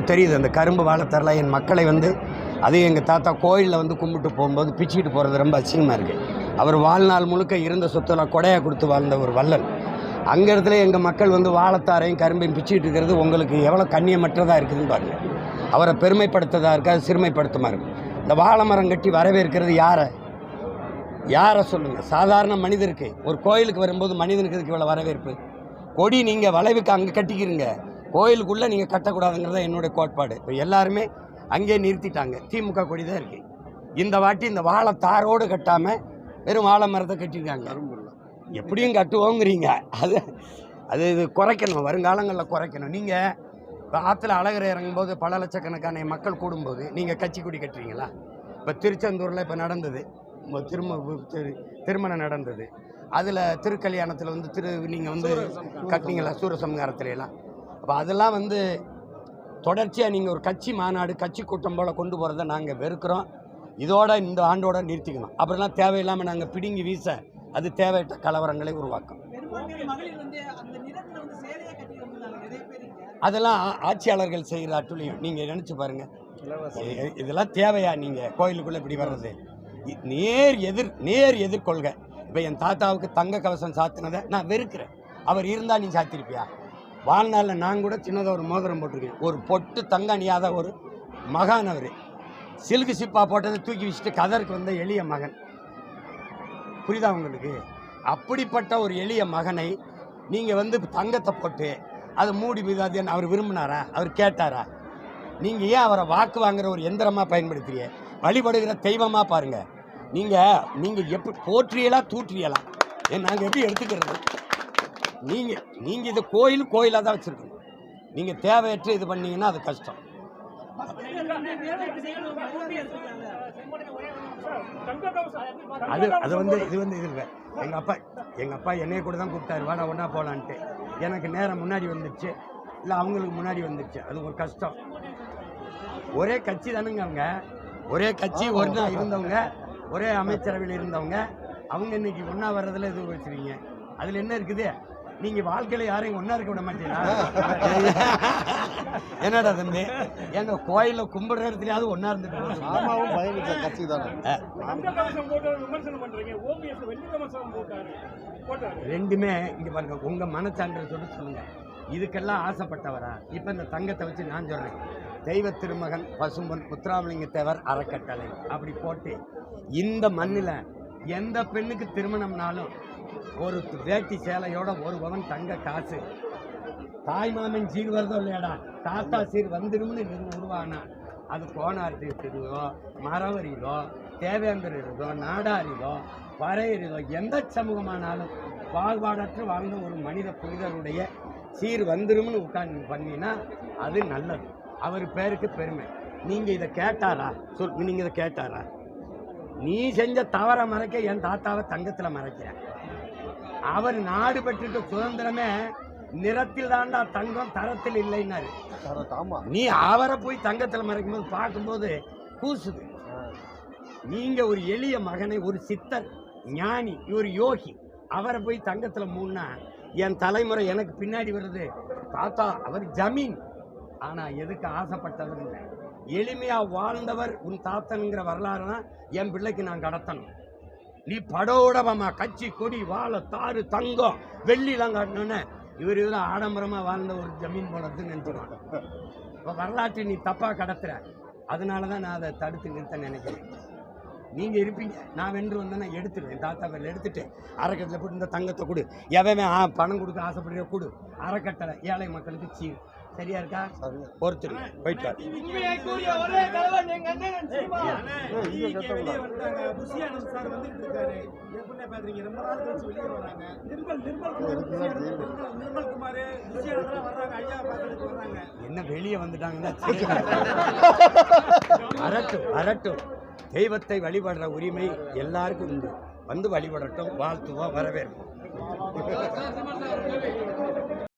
தெரியுது அந்த கரும்பு வாழைத்தரல என் மக்களை அது எங்கள் தாத்தா கோயிலில் கும்பிட்டு போகும்போது பிச்சுக்கிட்டு போகிறது ரொம்ப அசிங்கமாக இருக்குது. அவர் வாழ்நாள் முழுக்க இருந்த சொத்தில் கொடையாக கொடுத்து வாழ்ந்த ஒரு வள்ளல். அங்கே இடத்துல எங்கள் மக்கள் வாழைத்தாரையும் கரும்பையும் பிச்சுக்கிட்டு இருக்கிறது உங்களுக்கு எவ்வளோ கண்ணியமற்றதாக இருக்குதுன்னு பாருங்கள். அவரை பெருமைப்படுத்ததாக இருக்காது, சிறுமைப்படுத்துமா இருக்குது. இந்த வாழை மரம் கட்டி வரவேற்கிறது யாரை சொல்லுங்கள்? சாதாரண மனிதருக்கு ஒரு கோயிலுக்கு வரும்போது மனிதனுக்கு இதுக்கு இவ்வளோ வரவேற்பு. கொடி நீங்கள் வளைவுக்கு அங்கே கட்டிக்கிறீங்க, கோயிலுக்குள்ளே நீங்கள் கட்டக்கூடாதுங்கிறத என்னுடைய கோட்பாடு. இப்போ எல்லாருமே அங்கேயே நிறுத்திட்டாங்க. திமுக கொடி தான் இருக்குது. இந்த வாட்டி இந்த வாழை தாரோடு கட்டாமல் வெறும் வாழை மரத்தை கட்டியிருக்காங்க. எப்படியும் கட்டுவோங்கிறீங்க. அது இது குறைக்கணும், வருங்காலங்களில் குறைக்கணும். நீங்கள் இப்போ ஆற்றுல அழகரை இறங்கும்போது பல லட்சக்கணக்கான மக்கள் கூடும்போது நீங்கள் கட்சி கொடி கட்டுறீங்களா? இப்போ திருச்செந்தூரில் இப்போ நடந்தது, திருமணம் நடந்தது. அதில் திருக்கல்யாணத்தில் நீங்கள் கட்டினீங்களா? சூரசம்ஹாரத்துலாம். அப்போ அதெல்லாம் தொடர்ச்சியாக நீங்கள் ஒரு கட்சி மாநாடு கட்சி கூட்டம் போல் கொண்டு போகிறத நாங்கள் வெறுக்கிறோம். இதோட இந்த ஆண்டோட நிறுத்திக்கணும். அப்புறம்லாம் தேவையில்லாமல் நாங்கள் பிடுங்கி வீச அது தேவையற்ற கலவரங்களை உருவாக்கும். அதெல்லாம் ஆட்சியாளர்கள் செய்கிற அட்டுழியம். நீங்கள் நினச்சி பாருங்கள், இதெல்லாம் தேவையா? நீங்கள் கோயிலுக்குள்ளே இப்படி வர்றது நேர் எதிர்கொள்க. இப்போ என் தாத்தாவுக்கு தங்க கவசம் சாத்தினதை நான் வெறுக்கிறேன். அவர் இருந்தால் நீ சாத்திருப்பியா? வாழ்நாளில் நான் கூட சின்னதாக ஒரு மோதிரம் போட்டிருக்கேன். ஒரு பொட்டு தங்க அணியாத ஒரு மகான். அவர் சில்கு சிப்பா போட்டதை தூக்கி வச்சுட்டு கதருக்கு எளிய மகன். புரியுதா உங்களுக்கு? அப்படிப்பட்ட ஒரு எளிய மகனை நீங்கள் தங்கத்தை போட்டு அதை மூடி விதாது அவர் விரும்பினாரா? அவர் கேட்டாரா? நீங்கள் ஏன் அவரை வாக்கு வாங்குற ஒரு எந்திரமாக பயன்படுத்துறீங்க? வழிபடுகிற தெய்வமாக பாருங்கள். நீங்கள் எப்படி போற்றியலாம் தூற்றியலாம் நாங்கள் எப்படி எடுத்துக்கிறது? நீங்கள் இது கோயிலாக தான் வச்சுருக்கணும். நீங்கள் தேவையற்ற இது பண்ணீங்கன்னா அது கஷ்டம். இது இல்லை. எங்கள் அப்பா என்னைய கூட தான் கூப்பிட்டாரு, வாடா ஒன்றா போகலான்ட்டு. எனக்கு நேரம் முன்னாடி வந்துடுச்சு, இல்லை அவங்களுக்கு முன்னாடி வந்துடுச்சு. அது ஒரு கஷ்டம். ஒரே கட்சி தானுங்க அவங்க, ஒரே கட்சி ஒன்றா இருந்தவங்க, ஒரே அமைச்சரவையில் இருந்தவங்க. அவங்க இன்னைக்கு ஒன்றா வர்றதுல இது வச்சுருவீங்க. அதில் என்ன இருக்குது? நீங்கள் வாழ்க்கையில் யாரையும் ஒன்றா இருக்க விட மாட்டீங்களா? என்னடா தம்பி, எங்கள் கோயிலில் கும்பிடுற இடத்துலையாவது ஒன்றா இருந்துட்டு கட்சி தானே. ரெண்டுமே இங்கே பாருங்க, உங்கள் மனச்சான்று சொல்லுங்கள். இதுக்கெல்லாம் ஆசைப்பட்டவரா? இப்போ இந்த தங்கத்தை வச்சு நான் சொல்கிறேன், தெய்வ திருமகன் பசும்பொன் முத்துராமலிங்க தேவர் அறக்கட்டளை அப்படி போட்டு இந்த மண்ணில் எந்த பெண்ணுக்கு திருமணம்னாலும் ஒரு வேட்டி சேலையோட ஒரு பவன் தங்க காசு. தாய்மாமன் சீர் வருதோ இல்லையாடா, தாத்தா சீர் வந்துடும்னு உருவானா அது கோனார்த்தி இருதோ, மரவரிதோ, தேவேந்தர் இருதோ, நாடாரிதோ, பறையறிதோ, எந்த சமூகமானாலும் பாகுபாடற்று வாழ்ந்த ஒரு மனித புனிதருடைய சீர் வந்துடும்னு உட்காந்து பண்ணினா அது நல்லது. அவர் பேருக்கு பெருமை. நீங்கள் இதை கேட்டாரா? நீங்கள் இதை கேட்டாரா? நீ செஞ்ச தவற மறைக்க என் தாத்தாவை தங்கத்தில் மறைக்கிறேன். அவர் நாடு பெற்றுட்டு சுதந்திரமே நிறத்தில் தாண்டா தங்கம், தரத்தில் இல்லைன்னாரு. நீ அவரை போய் தங்கத்தில் மறைக்கும் போது பார்க்கும்போது கூசுது. நீங்க ஒரு எளிய மகனை, ஒரு சித்தர் ஞானி, ஒரு யோகி, அவரை போய் தங்கத்தில் மூணா என் தலைமுறை எனக்கு பின்னாடி வருது. தாத்தா அவர் ஜமீன், ஆனா எதுக்கு ஆசைப்பட்டவர் இல்லை. எளிமையா வாழ்ந்தவர் உன் தாத்தனுங்கிற வரலாறு தான் என் பிள்ளைக்கு நான் கடத்தணும். நீ படோடவமா கட்சி கொடி வாழை தாறு தங்கம் வெள்ளிலாம் காட்டணுன்னு இவர் ஆடம்பரமா வாழ்ந்த ஒரு ஜமீன் போலத்துன்னு நினைச்சுருவாங்க. இப்போ வரலாற்றை நீ தப்பா கடத்துற. அதனாலதான் நான் அதை தடுத்து நிறுத்த நினைக்கிறேன். நீங்க இருப்பீங்க, நான் வென்று வந்தேன்னா எடுத்துருவேன். தாத்தா பேரில் எடுத்துட்டு அறக்கட்டளை போட்டு இந்த தங்கத்தை கொடு, எவன் பணம் கொடுக்க ஆசைப்படுற கொடு, அறக்கட்டளை ஏழை மக்களுக்கு சீர். சரியா இருக்கா? பொறுத்துரு போயிட்டு என்ன வெளியே வந்துட்டாங்கன்னா அரட்டும். தெய்வத்தை வழிபடுற உரிமை எல்லாருக்கும் உண்டு. வழிபடட்டும், வாழ்த்துவோம், வரவேற்போம்.